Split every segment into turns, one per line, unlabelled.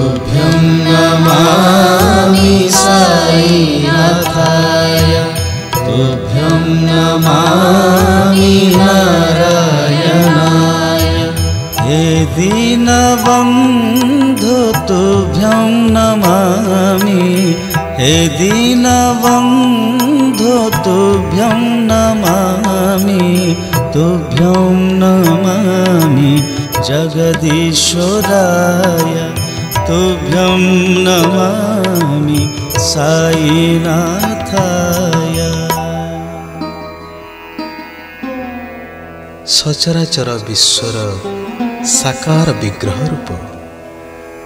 तुभ्यं नमामि साईनाथाय तुभ्यं नमामि नारायणाय हे दीनबन्धो तुभ्यं नमामि हे दीनबन्धो तुभ्यं नमामि तुभ्यं नमामि जगदीश्वराय तुभ्यं नमामि साईनाथाय।
सचराचर विश्वर साकार विग्रह रूप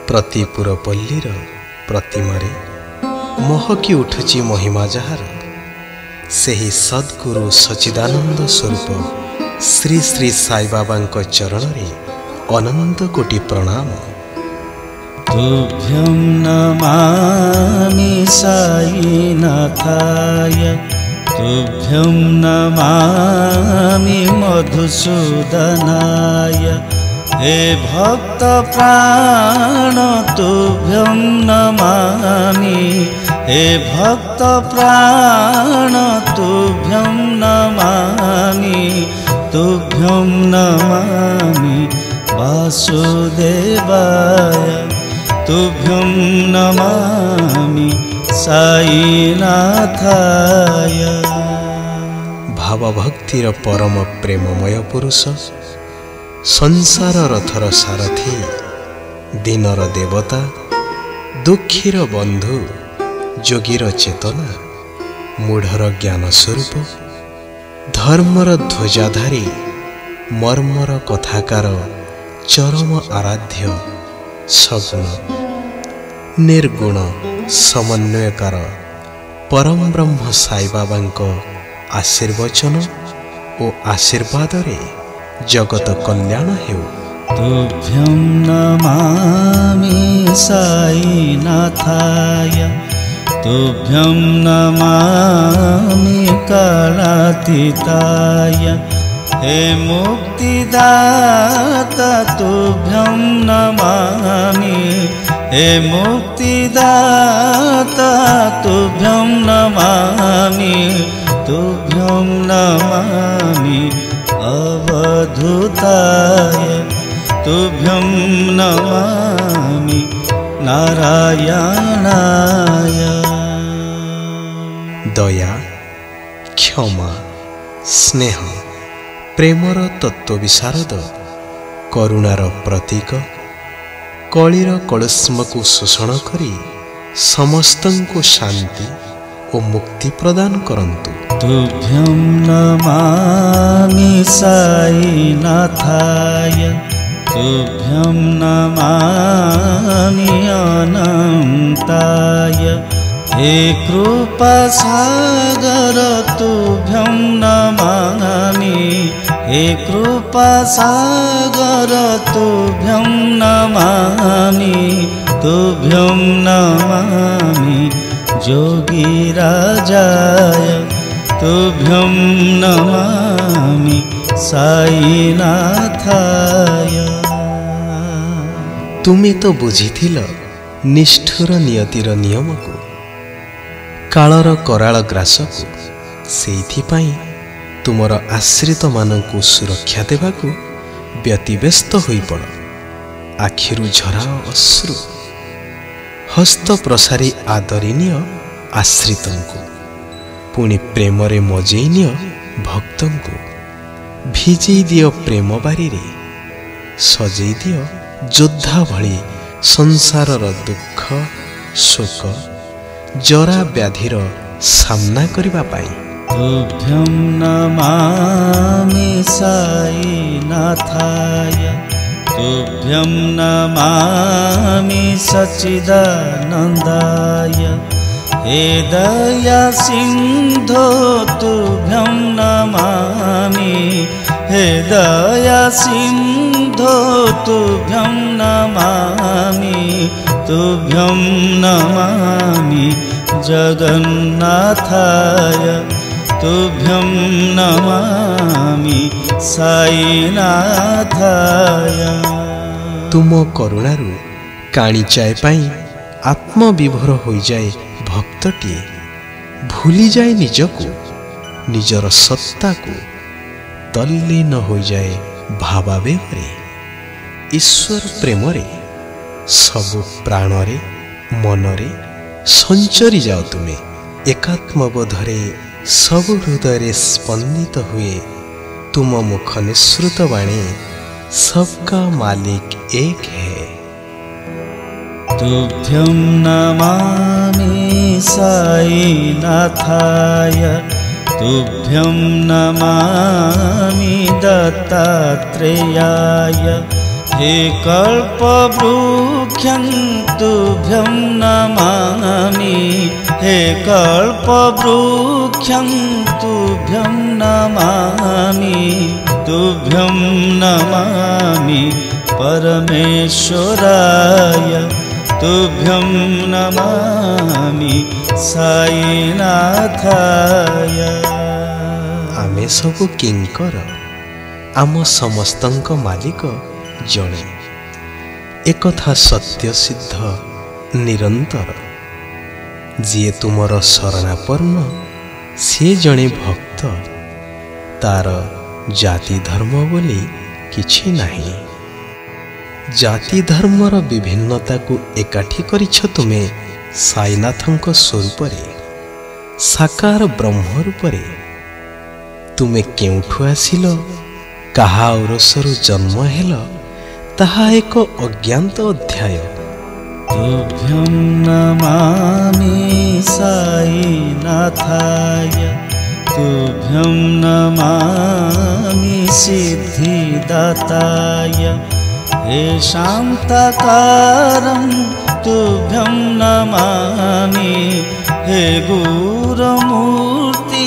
प्रतिपुरपल्लीर प्रतिमारे महकी उठुची महिमा जार सेही सद्गुरु सच्चिदानंद स्वरूप श्री श्री साई बाबा चरण रे अनंत कोटि प्रणाम।
तुभ्यं नमामि साईनाथाय तुभ्यं नमामि मधुसूदनाय हे भक्त प्राण तुभ्यं नमामि हे भक्त प्राण तुभ्यं नमामि तुभ्यं नमामि वासुदेवाय तुभ्यं नमामि साईनाथाय।
भावभक्तिर परम प्रेममय पुरुष संसार रथर सारथी दीनर देवता दुखीर बंधु जोगीर चेतना मूढ़र ज्ञान स्वरूप धर्मर ध्वजाधारी मर्मर कथाकार चरम आराध्य सगुण निर्गुण समन्वयकार परम ब्रह्म साई बाबा आशीर्वचन और आशीर्वाद रे जगत कल्याण हेउ।
तुभ्यं नमामि साईनाथाय तुभ्यं नमामि कालातीताय हे मुक्तिदाता तुभ्यं नमामि हे मुक्तिदाता तुभ्यं नमामि तुभ्यं नमामि अवधूताय तुभ्यं नमामि नारायणाय।
दया क्षमा स्नेह प्रेमर तत्व विशारद करुणार प्रतीक कलिर कलुष्म को शोषण करी समस्तंको शांति और मुक्ति प्रदान करंतु।
तुभ्यं नमामि साईनाथाय तुभ्यं नमामि अनंताय हे कृपासागर तुभ्यं नमामि हे कृपासागर तुभ्यं नमामि तुभ्यं नमामि जोगीराजाय तुभ्यं नमामि साईनाथाय।
तुमे तो बुझिथिल निष्ठुर नियतिर नियम को कालर कराल ग्रास को सेइथिपाई तुमर आश्रित मानकु सुरक्षा देवाकू व्यतिव्यस्त होई पड़ आखिरु झराओ अश्रु हस्त प्रसारी आदरिनिय आश्रितंकु पुणी प्रेमरे मजेइनिय भक्तंकु भिजेई दियो प्रेम बारी रे सजेई दियो योद्धा भली संसारर दुख शोक जरा व्याधिर सामना करिबा पाई।
तुभ्यं नमामि साईनाथाय तुभ्यं नमामि सच्चिदानन्दाय हे दया सिन्धो तुभ्यं नमामि हे दया सिन्धो तुभ्यं नमामि तुभ्यं नमामि जगन्नाथाय तुभ्यं नमामि साईनाथाय।
तुम करुणारु କାଣିଚାଏ ପାଇଁ ଆତ୍ମବିଭୋର ହୋଇଯାଏ ଭକ୍ତଟିଏ, ଭୁଲିଯାଏ ନିଜକୁ, ନିଜର ସତ୍ତାକୁ, ତଲ୍ଲୀନ ହୋଇଯାଏ ଭାବାବେଗରେ। ଈଶ୍ୱର ପ୍ରେମରେ ସବୁ ପ୍ରାଣରେ ମନରେ ସଞ୍ଚରି ଯାଅ ତୁମେ। ଏକାତ୍ମବୋଧରେ ସବୁ ହୃଦୟରେ ସ୍ପନ୍ଦିତ ହୁଏ ତୁମ ମୁଖ ନିଃସୃତ ବାଣୀ, ସବକା ମାଲିକ ଏକ ହେ।
तुभ्यं नमामि साईनाथाय, तुभ्यं नमामि दत्तात्रेयाय। हे कल्पवृक्षं तुभ्यं नमामि, हे कल्पवृक्षं तुभ्यं नमामि, तुभ्यं नमामि परमेश्वराय, तुभ्यं नमामि साईनाथाय।
आमे सबु किंकर, आम समस्तंक मालिक जणे। एकथा सत्य सिद्ध निरंतर, जी तुमर शरणापन्न से जणे भक्त, तार जाति धर्म बोली किछि नाही। जाति धर्मर विभिन्नता को एकाठी करिछ तुमे साईनाथंक स्वरूपरे, साकार ब्रह्म रूपरे। तुमे केउठु आसिल, काहा औरसरु जन्म हेल, ताहा एक अज्ञात अध्याय।
तुभ्यं नमामि साईनाथाय, तुभ्यं नमामि सिद्धिदाताय। हे शान्ताकारं तुभ्यं नमामि, हे गुरुमूर्ति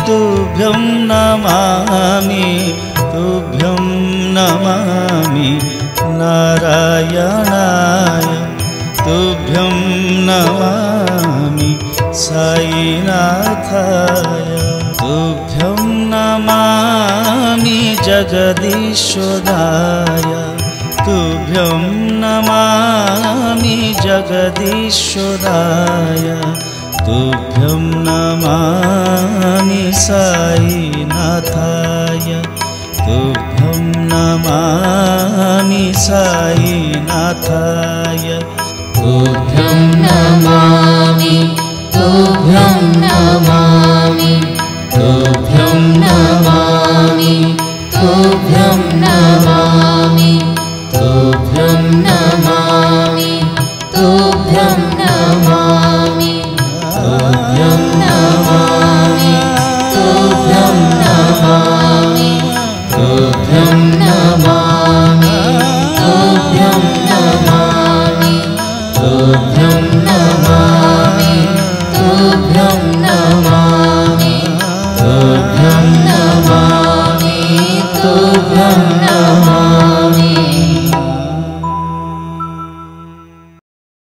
तुभ्यं नमामि, तुभ्यं नमामि नारायणाय, तुभ्यं नमामि साईनाथाय। तुभ्यं नमामि जगदीश्वराय, तुभ्यं नमामि जगदीश्वराय, तुभ्यं नमामि साईनाथाय, तुभ्यं नमामि साईनाथाय,
तुभ्यं नमामि, तुभ्यं नमामि।